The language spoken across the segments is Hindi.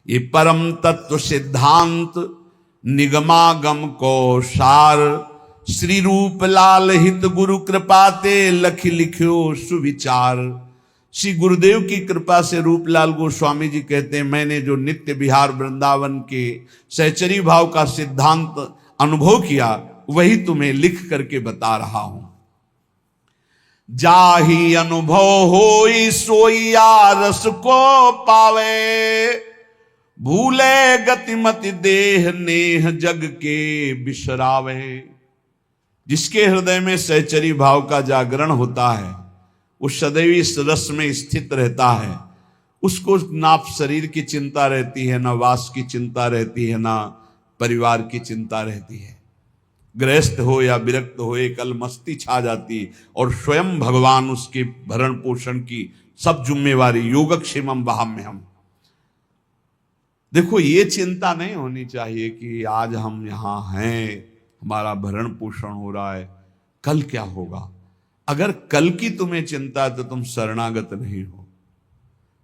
ये परम तत्व सिद्धांत निगमागम को सार, श्री रूप लाल हित गुरु कृपाते लख लिख्यो सुविचार। श्री गुरुदेव की कृपा से रूपलाल गोस्वामी जी कहते हैं, मैंने जो नित्य विहार वृंदावन के सहचरी भाव का सिद्धांत अनुभव किया वही तुम्हें लिख करके बता रहा हूं। जाही अनुभव होई सोइया रस को पावे, भूले गतिमति देह नेह जग के बिसरावे। जिसके हृदय में सहचरी भाव का जागरण होता है वो सदैव इस रस में स्थित रहता है। उसको ना शरीर की चिंता रहती है, ना वास की चिंता रहती है, ना परिवार की चिंता रहती है। गृहस्थ हो या विरक्त हो, एक अलमस्ती छा जाती और स्वयं भगवान उसके भरण पोषण की सब जिम्मेवारी। योगक्षेमम वहाम्यहम्। देखो, ये चिंता नहीं होनी चाहिए कि आज हम यहां हैं, हमारा भरण पोषण हो रहा है, कल क्या होगा। अगर कल की तुम्हें चिंता है तो तुम शरणागत नहीं हो।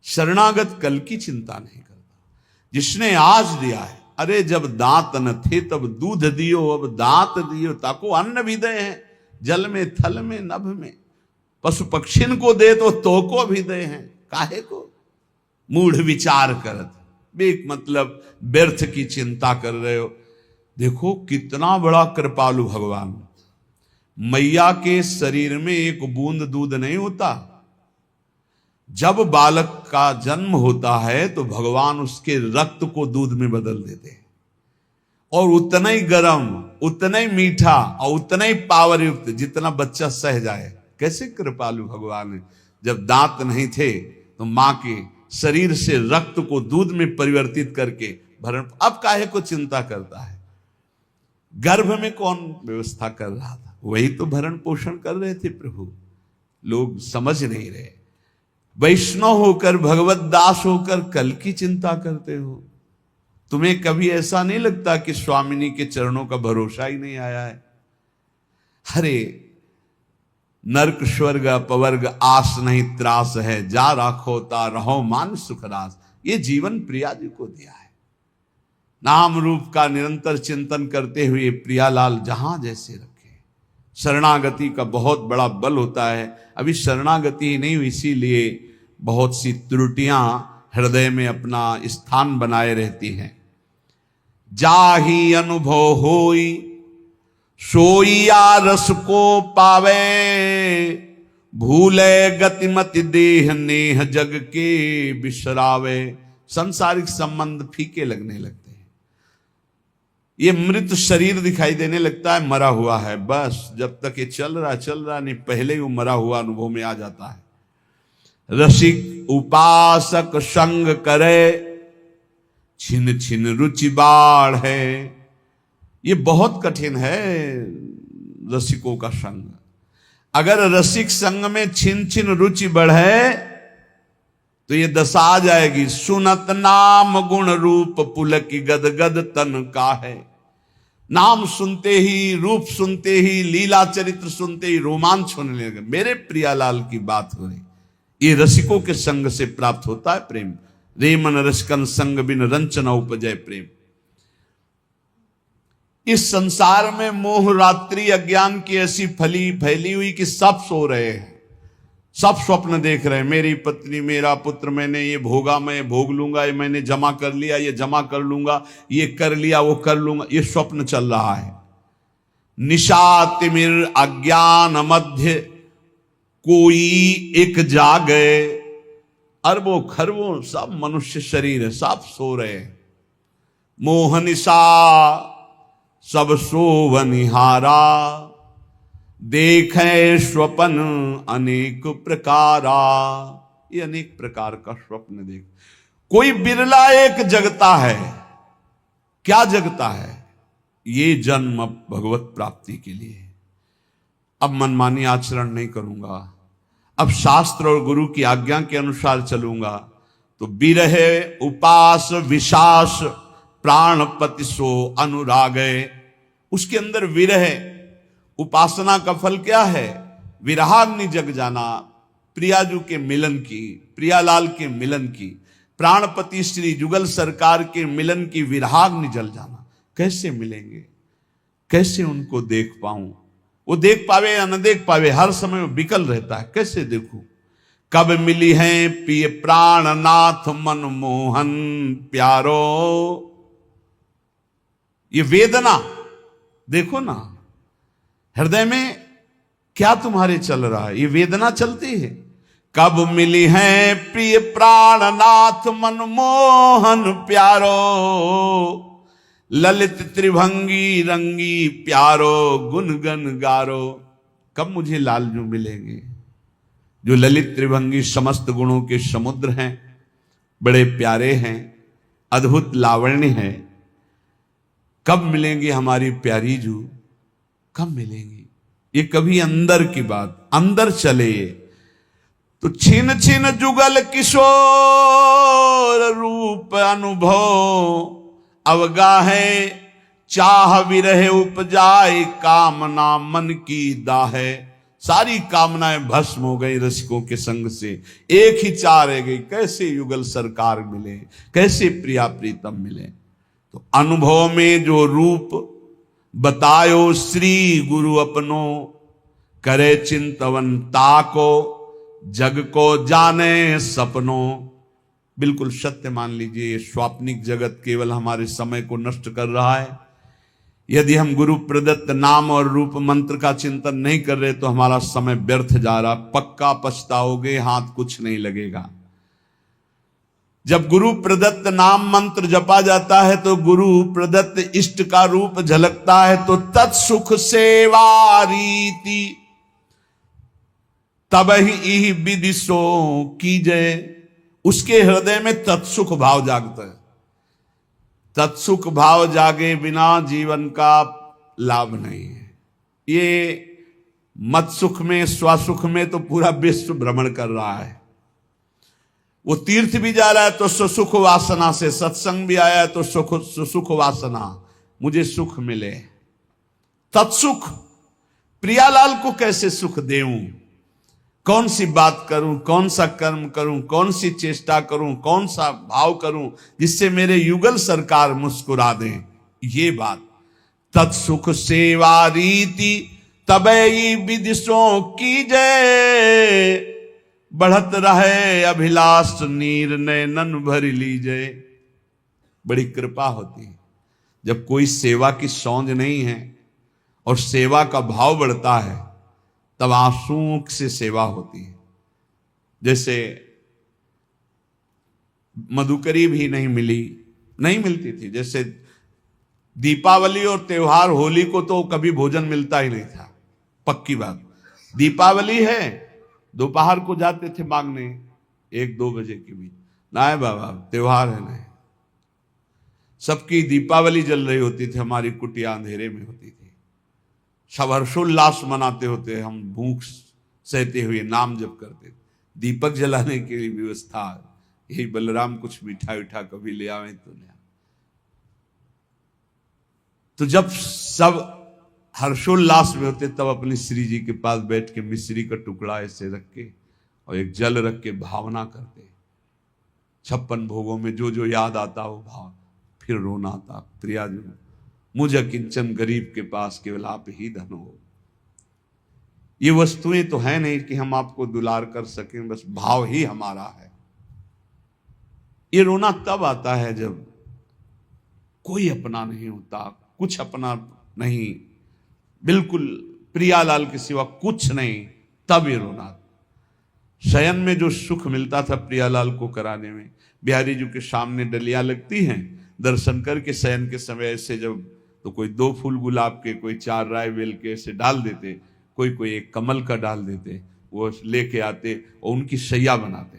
शरणागत कल की चिंता नहीं करता। जिसने आज दिया है, अरे जब दांत न थे तब दूध दियो, अब दांत दियो ताको अन्न भी दे हैं। जल में थल में नभ में पशु पक्षिन को दे तो को भी दे हैं। काहे को मूढ़ विचार करत, बेक मतलब व्यर्थ की चिंता कर रहे हो। देखो कितना बड़ा कृपालु भगवान। मैया के शरीर में एक बूंद दूध नहीं होता। जब बालक का जन्म होता है तो भगवान उसके रक्त को दूध में बदल देते हैं, और उतना ही गर्म, उतना ही मीठा और उतना ही पावर युक्त जितना बच्चा सह जाए। कैसे कृपालु भगवान है। जब दांत नहीं थे तो मां के शरीर से रक्त को दूध में परिवर्तित करके भरण, अब काहे को चिंता करता है। गर्भ में कौन व्यवस्था कर रहा था, वही तो भरण पोषण कर रहे थे प्रभु। लोग समझ नहीं रहे। वैष्णव होकर, भगवत दास होकर कल की चिंता करते हो। तुम्हें कभी ऐसा नहीं लगता कि स्वामिनी के चरणों का भरोसा ही नहीं आया है। अरे नरक स्वर्ग अपवर्ग आस नहीं त्रास है, जा राखो ता रहो मान सुखरास। ये जीवन प्रिया जी को दिया है। नाम रूप का निरंतर चिंतन करते हुए प्रियालाल जहां जैसे रखे। शरणागति का बहुत बड़ा बल होता है। अभी शरणागति ही नहीं हुई, इसीलिए बहुत सी त्रुटियां हृदय में अपना स्थान बनाए रहती हैं। जाही अनुभव होई सोइया रस को पावे, भूले गतिमति देह नेह जग के बिसरावे। सांसारिक संबंध फीके लगने लगते हैं। ये मृत शरीर दिखाई देने लगता है, मरा हुआ है। बस जब तक ये चल रहा नहीं, पहले ही वो मरा हुआ अनुभव में आ जाता है। रसिक उपासक संग करे, छिन छिन रुचि बाढ़ है। ये बहुत कठिन है रसिकों का संग। अगर रसिक संग में छिन छिन रुचि बढ़े तो ये दशा आ जाएगी। सुनत नाम गुण रूप पुलक गद गद तन का है। नाम सुनते ही, रूप सुनते ही, लीला चरित्र सुनते ही रोमांच होने लगे। मेरे प्रियालाल की बात हो रही। ये रसिकों के संग से प्राप्त होता है प्रेम। रेमन रसिकन संग बिन रंचन उपजय प्रेम। इस संसार में मोह रात्रि अज्ञान की ऐसी फैली हुई कि सब सो रहे हैं, सब स्वप्न देख रहे हैं। मेरी पत्नी, मेरा पुत्र, मैंने ये भोगा, मैं भोग लूंगा, ये मैंने जमा कर लिया, ये जमा कर लूंगा, ये कर लिया, वो कर लूंगा। ये स्वप्न चल रहा है। निशा तिमिर अज्ञान मध्य कोई एक जागे। अरबों खरबों सब मनुष्य शरीर है, सब सो रहे हैं। मोह निशा सब सोवनिहारा, देखे स्वप्न अनेक प्रकारा। ये अनेक प्रकार का स्वप्न देख। कोई बिरला एक जगता है। क्या जगता है? ये जन्म अब भगवत प्राप्ति के लिए। अब मनमानी आचरण नहीं करूंगा, अब शास्त्र और गुरु की आज्ञा के अनुसार चलूंगा। तो बिरहे उपास विशास प्राणपति सो अनुरागे। उसके अंदर विरह, उपासना का फल क्या है? विरहाग्नि जग जाना, प्रियाजू के मिलन की, प्रियालाल के मिलन की। प्राणपति श्री जुगल सरकार के मिलन की विराग्नि जल जाना। कैसे मिलेंगे, कैसे उनको देख पाऊं? वो देख पावे या न देख पावे, हर समय वो बिकल रहता है, कैसे देखूं? कब मिली है पिय प्राणनाथ मनमोहन प्यारो। ये वेदना देखो ना, हृदय में क्या तुम्हारे चल रहा है, ये वेदना चलती है। कब मिली है प्रिय प्राणनाथ मनमोहन प्यारो, ललित त्रिभंगी रंगी प्यारो गुनगन गारो। कब मुझे लालजू मिलेंगे जो ललित त्रिभंगी समस्त गुणों के समुद्र हैं, बड़े प्यारे हैं, अद्भुत लावण्य है। कब मिलेंगे हमारी प्यारी जू, कब मिलेंगी? ये कभी अंदर की बात, अंदर चले तो छिन छिन जुगल किशोर रूप अनुभव, अवगाहे चाह विरह उपजाए कामना मन की दाहे। सारी कामनाएं भस्म हो गई रसिकों के संग से, एक ही चाह रह गई, कैसे युगल सरकार मिले, कैसे प्रिया प्रीतम मिले। तो अनुभव में जो रूप बतायो श्री गुरु अपनो, करे चिंतवन ताको जग को जाने सपनों। बिल्कुल सत्य मान लीजिए, ये स्वाप्निक जगत केवल हमारे समय को नष्ट कर रहा है। यदि हम गुरु प्रदत्त नाम और रूप मंत्र का चिंतन नहीं कर रहे तो हमारा समय व्यर्थ जा रहा, पक्का पछताओगे, हाथ कुछ नहीं लगेगा। जब गुरु प्रदत्त नाम मंत्र जपा जाता है तो गुरु प्रदत्त इष्ट का रूप झलकता है, तो तत्सुख सेवा रीति तब ही विदिशो कीजय। उसके हृदय में तत्सुख भाव जागता है। तत्सुख भाव जागे बिना जीवन का लाभ नहीं है। ये मत सुख में, स्वसुख में तो पूरा विश्व भ्रमण कर रहा है। वो तीर्थ भी जा रहा है तो सुख वासना से, सत्संग भी आया है तो सुख वासना, मुझे सुख मिले। तत्सुख, प्रियालाल को कैसे सुख देऊं, कौन सी बात करूं, कौन सा कर्म करूं, कौन सी चेष्टा करूं, कौन सा भाव करूं जिससे मेरे युगल सरकार मुस्कुरा दें, ये बात। तत्सुख सेवा रीति तबई विदिशों की जय, बढ़त रहे अभिलाष नीर नैनन भर लीजिए। बड़ी कृपा होती है जब कोई सेवा की सौंध नहीं है और सेवा का भाव बढ़ता है, तब आंसुओं से सेवा होती है। जैसे मधुकरी भी नहीं मिलती थी। जैसे दीपावली और त्योहार, होली को तो कभी भोजन मिलता ही नहीं था, पक्की बात। दीपावली है, दोपहर को जाते थे मांगने 1-2 बजे के बीच, ना है बाबा त्योहार है नहीं। सबकी दीपावली जल रही होती थी, हमारी कुटिया अंधेरे में होती थी। सब हर्षोल्लास मनाते होते, हम भूख सहते हुए नाम जप करते। दीपक जलाने के लिए व्यवस्था, यही बलराम कुछ मीठा उठा कभी ले आवे तो ले। तो जब सब हर्षोल्लास में होते तब अपनी श्री जी के पास बैठ के मिश्री का टुकड़ा ऐसे रख के और एक जल रख के भावना करते। 56 भोगों में जो जो याद आता वो भाव, फिर रोना आता, प्रिया जी मुझे किंचन गरीब के पास केवल आप ही धन हो। ये वस्तुएं तो है नहीं कि हम आपको दुलार कर सकें, बस भाव ही हमारा है। ये रोना तब आता है जब कोई अपना नहीं होता, कुछ अपना नहीं, बिल्कुल प्रियालाल के सिवा कुछ नहीं, तब ये रोना। शयन में जो सुख मिलता था प्रियालाल को कराने में, बिहारी जी के सामने डलियां लगती हैं, दर्शन करके शयन के समय ऐसे जब तो कोई 2 फूल गुलाब के, कोई 4 राय बेल के ऐसे डाल देते, कोई एक कमल का डाल देते, वो लेके आते और उनकी शैया बनाते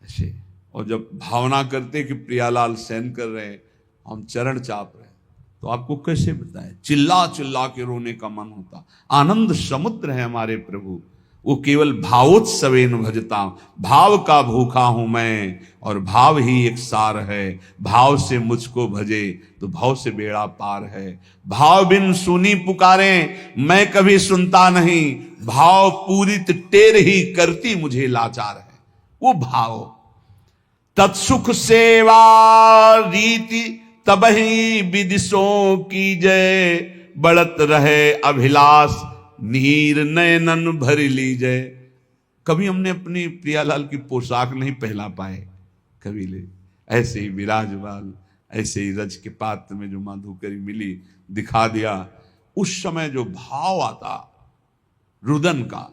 ऐसे। और जब भावना करते कि प्रियालाल शयन कर रहे हैं, हम चरण चाप रहे, तो आपको कैसे बताएं, चिल्ला चिल्ला के रोने का मन होता। आनंद समुद्र है हमारे प्रभु, वो केवल भावोत्सवेन भजता। भाव का भूखा हूं मैं और भाव ही एक सार है। भाव से मुझको भजे तो भाव से बेड़ा पार है। भाव बिन सुनी पुकारे मैं कभी सुनता नहीं, भाव पूरित टेर ही करती मुझे लाचार है। वो भाव तत्सुख सेवा रीति तबहि विदिशों की जय, बढ़त रहे अभिलाष नीर नयनन भर लीजय। कभी हमने अपनी प्रियालाल की पोशाक नहीं पहना पाए, कभी ले ऐसे ही विराजमान, ऐसे ही रज के पात्र में जो माधुकरी मिली दिखा दिया। उस समय जो भाव आता रुदन का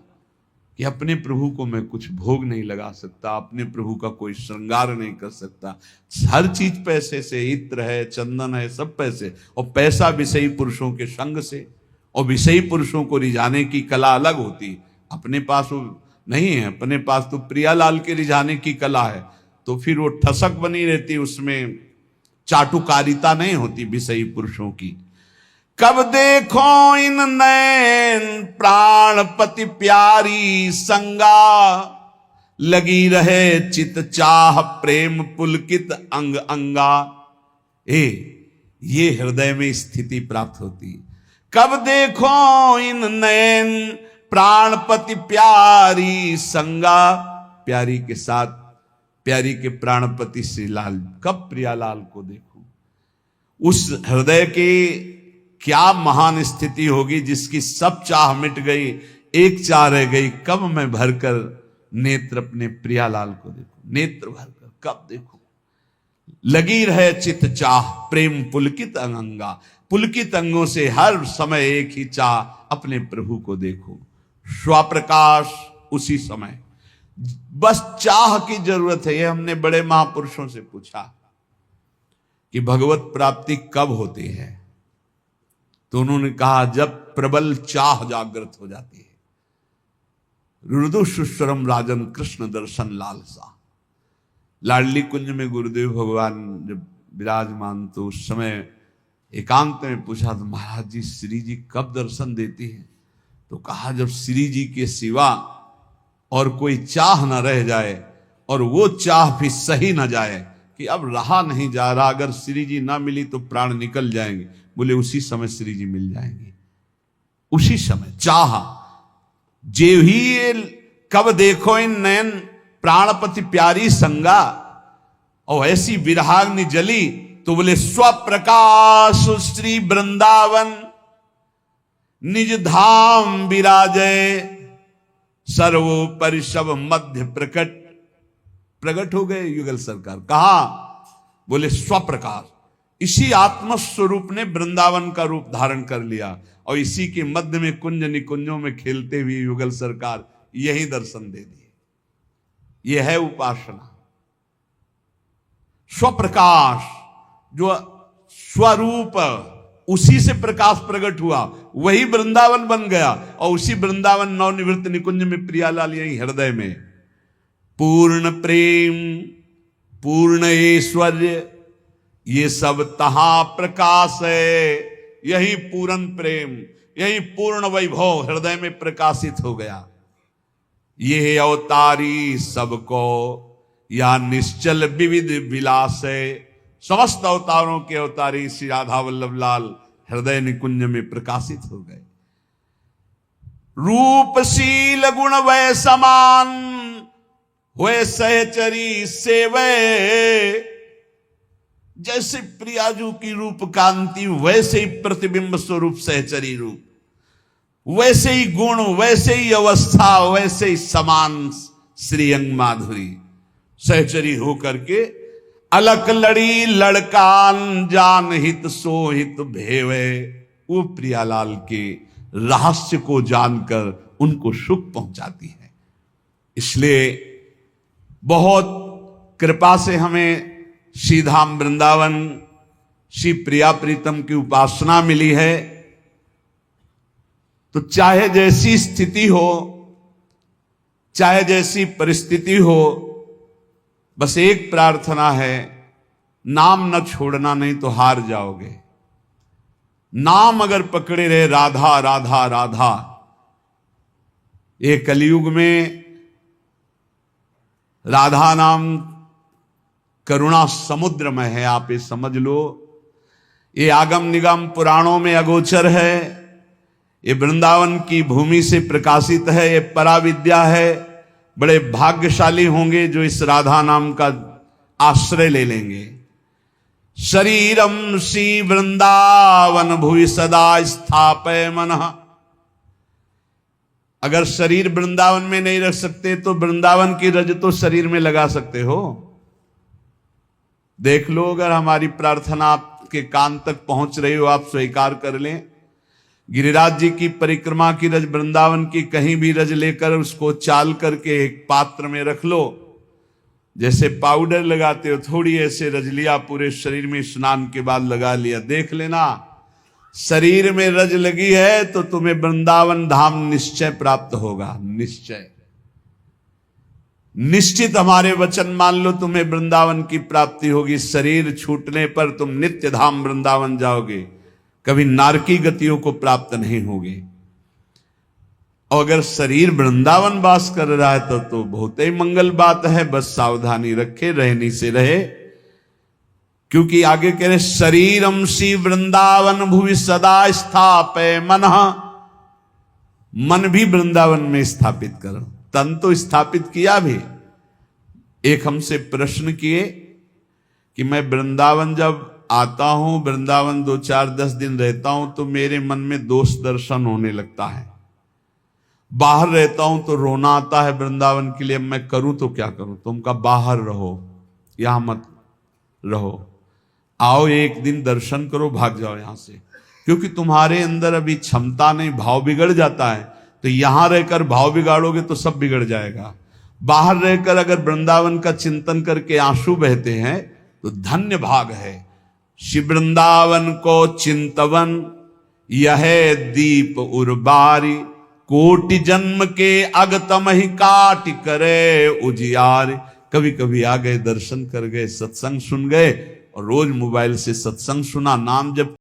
कि अपने प्रभु को मैं कुछ भोग नहीं लगा सकता, अपने प्रभु का कोई श्रृंगार नहीं कर सकता, हर चीज पैसे से, इत्र है, चंदन है, सब पैसे, और पैसा विषयी पुरुषों के संग से, और विषयी पुरुषों को रिझाने की कला अलग होती, अपने पास वो नहीं है, अपने पास तो प्रियालाल के रिझाने की कला है, तो फिर वो ठसक बनी रहती, उसमें चाटुकारिता नहीं होती विषयी पुरुषों की। कब देखो इन नैन प्राणपति प्यारी संगा, लगी रहे चित चाह प्रेम पुलकित अंग अंगा। ये हृदय में स्थिति प्राप्त होती। कब देखो इन नैन प्राणपति प्यारी संगा, प्यारी के साथ प्यारी के प्राणपति श्री लाल, कब प्रियालाल को देखूं। उस हृदय के क्या महान स्थिति होगी जिसकी सब चाह मिट गई, एक चाह रह गई, कब मैं भरकर नेत्र अपने प्रियालाल को देखूं, नेत्र भरकर कब देखूं। लगी रहे चित चाह प्रेम पुलकित अंगा, पुलकित अंगों से हर समय एक ही चाह, अपने प्रभु को देखो। स्वप्रकाश उसी समय, बस चाह की जरूरत है। ये हमने बड़े महापुरुषों से पूछा कि भगवत प्राप्ति कब होती है, तो उन्होंने कहा जब प्रबल चाह जागृत हो जाती है। रुदु सुश्वरम राजन कृष्ण दर्शन लालसा। लाडली कुंज में गुरुदेव भगवान जब विराजमान, तो उस समय एकांत में पूछा तो महाराज जी श्री जी कब दर्शन देती हैं, तो कहा जब श्री जी के सिवा और कोई चाह न रह जाए, और वो चाह भी सही न जाए कि अब रहा नहीं जा रहा, अगर श्री जी ना मिली तो प्राण निकल जाएंगे, बोले उसी समय श्री जी मिल जाएंगे। उसी समय चाह जे ही, कब देखो इन नयन प्राणपति प्यारी संगा, और ऐसी विरहाग्नि जली तो बोले स्वप्रकाश श्री वृंदावन निज धाम विराजय, सर्वोपरि सब मध्य प्रकट हो गए युगल सरकार। कहा, बोले स्वप्रकाश, इसी आत्मस्वरूप ने वृंदावन का रूप धारण कर लिया, और इसी के मध्य में कुंज निकुंजों में खेलते हुए युगल सरकार यही दर्शन दे दिए। यह है उपासना। स्वप्रकाश, जो स्वरूप, उसी से प्रकाश प्रकट हुआ, वही वृंदावन बन गया, और उसी वृंदावन नवनिवृत्त निकुंज में प्रियालाल यही हृदय में पूर्ण प्रेम पूर्ण ऐश्वर्य, ये सब तहां प्रकाश है। यही पूर्ण प्रेम, यही पूर्ण वैभव हृदय में प्रकाशित हो गया। ये अवतारी सबको या निश्चल विविध विलास है। समस्त अवतारों के अवतारी श्री राधा वल्लभ लाल हृदय निकुंज में प्रकाशित हो गए। रूपशील गुण वै समान हुए सहचरी सेवे, जैसे प्रियाजू की रूप कांति वैसे ही प्रतिबिंब स्वरूप सहचरी रूप, वैसे ही गुण, वैसे ही अवस्था, वैसे ही समान श्रीअंग माधुरी सहचरी होकर के अलक लड़ी लड़कान जान हित सोहित भेवे। वो प्रियालाल के रहस्य को जानकर उनको सुख पहुंचाती है। इसलिए बहुत कृपा से हमें श्री धाम वृंदावन श्री प्रिया प्रीतम की उपासना मिली है। तो चाहे जैसी स्थिति हो, चाहे जैसी परिस्थिति हो, बस एक प्रार्थना है, नाम न छोड़ना, नहीं तो हार जाओगे। नाम अगर पकड़े रहे राधा राधा राधा, ये कलयुग में राधा नाम करुणा समुद्र में है, आप ये समझ लो। ये आगम निगम पुराणों में अगोचर है, ये वृंदावन की भूमि से प्रकाशित है, ये पराविद्या है। बड़े भाग्यशाली होंगे जो इस राधा नाम का आश्रय ले लेंगे। शरीरम श्री वृंदावन भुवि सदा स्थापय मनः। अगर शरीर वृंदावन में नहीं रख सकते तो वृंदावन की रज तो शरीर में लगा सकते हो। देख लो, अगर हमारी प्रार्थना आपके कान तक पहुंच रही हो, आप स्वीकार कर लें। गिरिराज जी की परिक्रमा की रज, वृंदावन की कहीं भी रज लेकर उसको चाल करके एक पात्र में रख लो। जैसे पाउडर लगाते हो, थोड़ी ऐसे रज लिया, पूरे शरीर में स्नान के बाद लगा लिया। देख लेना, शरीर में रज लगी है तो तुम्हें वृंदावन धाम निश्चय प्राप्त होगा। निश्चय, निश्चित हमारे वचन मान लो, तुम्हें वृंदावन की प्राप्ति होगी। शरीर छूटने पर तुम नित्य धाम वृंदावन जाओगे, कभी नारकी गतियों को प्राप्त नहीं होगे। और अगर शरीर वृंदावन वास कर रहा है तो बहुत ही मंगल बात है। बस सावधानी रखे, रहनी से रहे। क्योंकि आगे कह रहे शरीरम श्री वृंदावन भुवि सदा स्थापय मनः। मन भी वृंदावन में स्थापित करो। तन तो स्थापित किया भी। एक हमसे प्रश्न किए कि मैं वृंदावन जब आता हूं, वृंदावन 2-4-10 दिन रहता हूं तो मेरे मन में दोष दर्शन होने लगता है। बाहर रहता हूं तो रोना आता है वृंदावन के लिए। अब मैं करूं तो क्या करूं? तुम का बाहर रहो, यहां मत रहो। आओ एक दिन दर्शन करो, भाग जाओ यहां से। क्योंकि तुम्हारे अंदर अभी क्षमता नहीं, भाव बिगड़ जाता है। तो यहां रहकर भाव बिगाड़ोगे तो सब बिगड़ जाएगा। बाहर रहकर अगर वृंदावन का चिंतन करके आंसू बहते हैं तो धन्य भाग है। श्री वृंदावन को चिंतवन यह दीप उर्बारी, कोटि जन्म के अगतम ही काट करे उजियार। कभी कभी आ गए, दर्शन कर गए, सत्संग सुन गए और रोज मोबाइल से सत्संग सुना, नाम जप